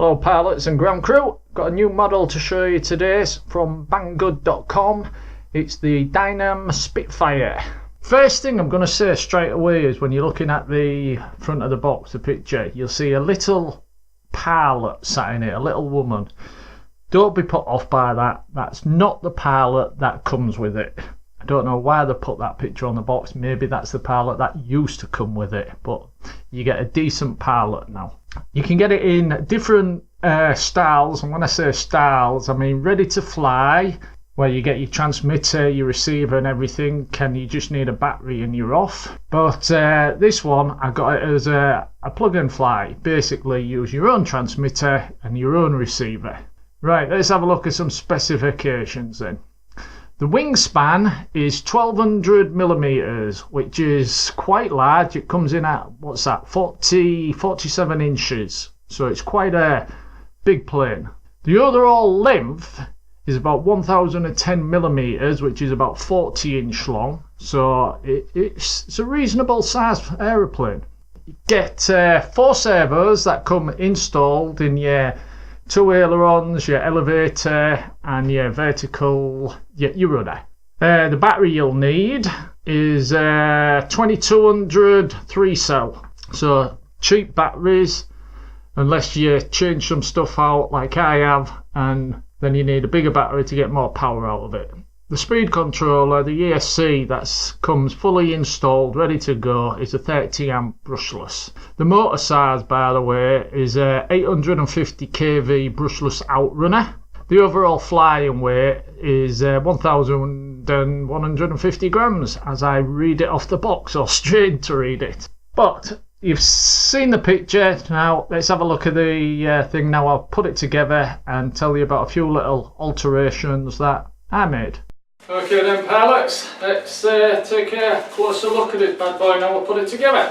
Hello pilots and ground crew, got a new model to show you today from banggood.com. It's the Dynam Spitfire. First thing I'm going to say straight away is when you're looking at the front of the box, the picture, you'll see a little pilot sat in it, a little woman. Don't be put off by that, that's not the pilot that comes with it. I don't know why they put that picture on the box, maybe that's the pilot that used to come with it, but you get a decent pilot now. You can get it in different styles, and when I say styles, I mean ready to fly, where you get your transmitter, your receiver and everything. You just need a battery and you're off. But this one, I got it as a plug and fly. Basically use your own transmitter and your own receiver. Right, let's have a look at some specifications then. The wingspan is 1200 millimeters, which is quite large. It comes in at, what's that, 47 inches. So it's quite a big plane. The overall length is about 1010 millimeters, which is about 40 inch long. So it's a reasonable sized aeroplane. You get 4 servos that come installed in your 2 ailerons, your elevator and your vertical, your rudder. The battery you'll need is 2200 3-cell. So cheap batteries, unless you change some stuff out like I have, and then you need a bigger battery to get more power out of it. The speed controller, the ESC that comes fully installed, ready to go, is a 30 amp brushless. The motor size, by the way, is a 850 kV brushless outrunner. The overall flying weight is 1150 grams, as I read it off the box, or strain to read it. But you've seen the picture, now let's have a look at the thing. Now I'll put it together and tell you about a few little alterations that I made. Okay then pilots, let's take a closer look at it bad boy. Now we'll put it together.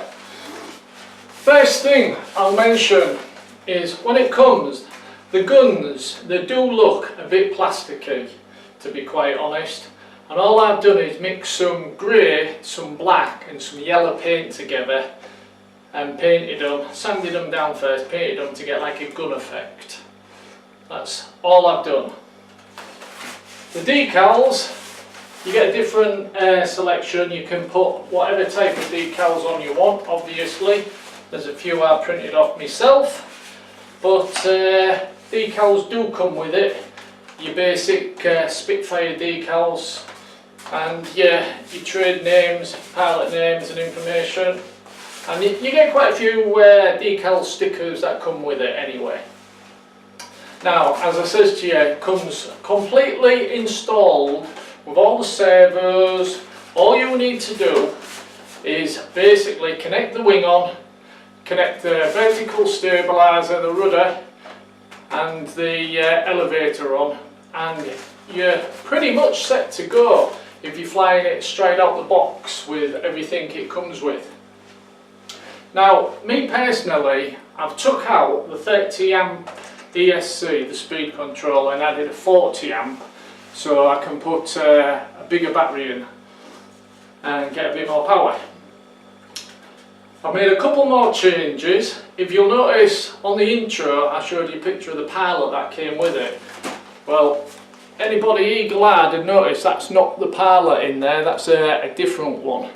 First thing I'll mention is when it comes, the guns, they do look a bit plasticky, to be quite honest. And all I've done is mix some grey, some black and some yellow paint together and painted them, sanded them down first, painted them to get like a gun effect. That's all I've done. The decals, you get a different selection. You can put whatever type of decals on you want, obviously. There's a few I printed off myself, but decals do come with it. Your basic Spitfire decals and your trade names, pilot names and information. And you get quite a few decal stickers that come with it anyway. Now, as I said to you, it comes completely installed with all the servos. All you need to do is basically connect the wing on, connect the vertical stabilizer, the rudder and the elevator on, and you're pretty much set to go if you're flying it straight out the box with everything it comes with. Now, me personally, I've took out the 30 amp ESC, the speed controller, and added a 40 amp so I can put a bigger battery in and get a bit more power. I made a couple more changes. If you'll notice on the intro I showed you a picture of the pilot that came with it. Well, anybody eagle-eyed would notice that's not the pilot in there, that's a different one.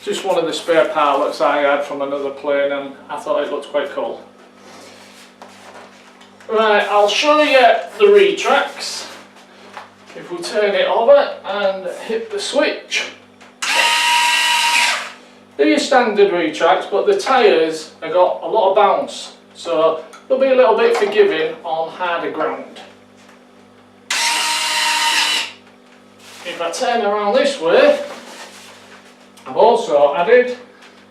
Just one of the spare pilots I had from another plane, and I thought it looked quite cool. Right, I'll show you the retracts. If we turn it over and hit the switch. They're your standard retracts, but the tyres have got a lot of bounce, so they'll be a little bit forgiving on harder ground. If I turn around this way, I've also added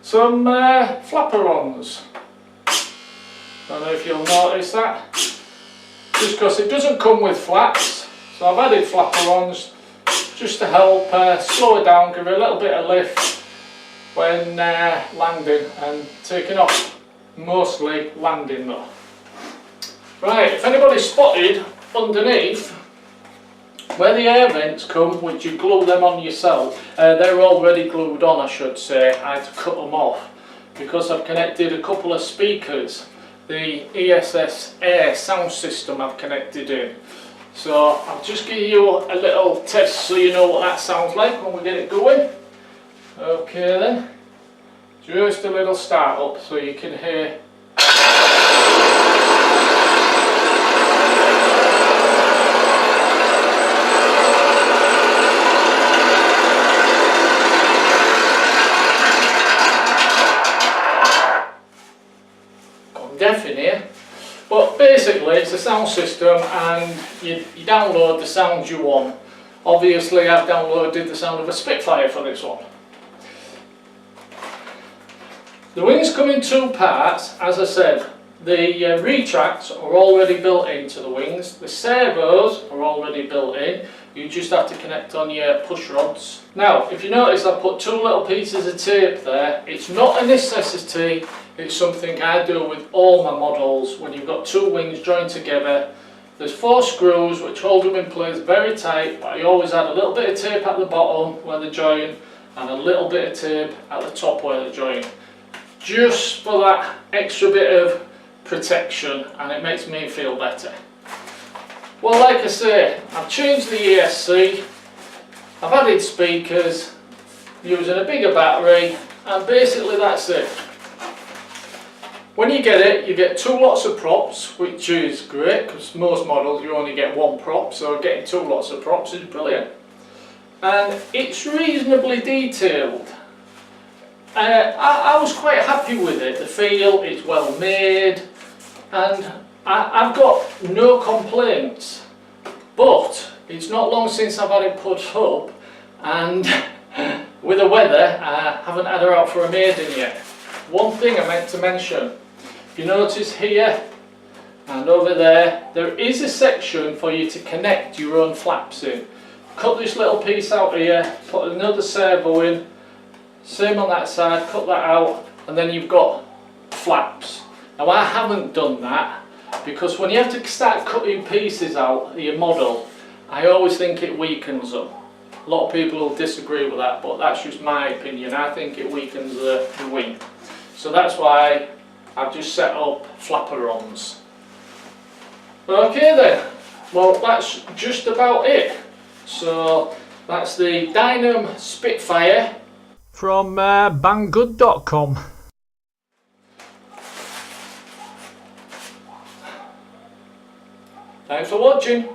some flapperons. Don't know if you'll notice that, just because it doesn't come with flaps, so I've added flapperons just to help slow it down, give it a little bit of lift when landing and taking off, mostly landing though. Right, if anybody spotted underneath where the air vents come, which you glue them on yourself, they're already glued on, I should say. I had to cut them off because I've connected a couple of speakers the ESS Air sound system I've connected in. So I'll just give you a little test so you know what that sounds like when we get it going. Okay then, just a little start up so you can hear. Deaf in here, but basically it's a sound system and you download the sounds you want. Obviously I've downloaded the sound of a Spitfire for this one. The wings come in two parts. As I said, the retracts are already built into the wings, the servos are already built in, you just have to connect on your push rods. Now if you notice I put two little pieces of tape there. It's not a necessity, it's something I do with all my models. When you've got two wings joined together, there's 4 screws which hold them in place very tight, but I always add a little bit of tape at the bottom where they join and a little bit of tape at the top where they join, just for that extra bit of protection, and it makes me feel better. Well, like I say, I've changed the ESC, I've added speakers using a bigger battery, and basically that's it. When you get it, you get 2 lots of props, which is great because most models you only get 1 prop, so getting 2 lots of props is brilliant. And it's reasonably detailed. I was quite happy with it. The feel, it's well made, and I've got no complaints. But it's not long since I've had it put up, and with the weather I haven't had her out for a maiden yet. One thing I meant to mention, if you notice here and over there, there is a section for you to connect your own flaps in. Cut this little piece out here, put another servo in, same on that side, cut that out, and then you've got flaps. Now I haven't done that because when you have to start cutting pieces out of your model, I always think it weakens them. A lot of people will disagree with that, but that's just my opinion. I think it weakens the wing. So that's why I've just set up flapperons. Okay then, well that's just about it. So that's the Dynam Spitfire from banggood.com. Thanks for watching.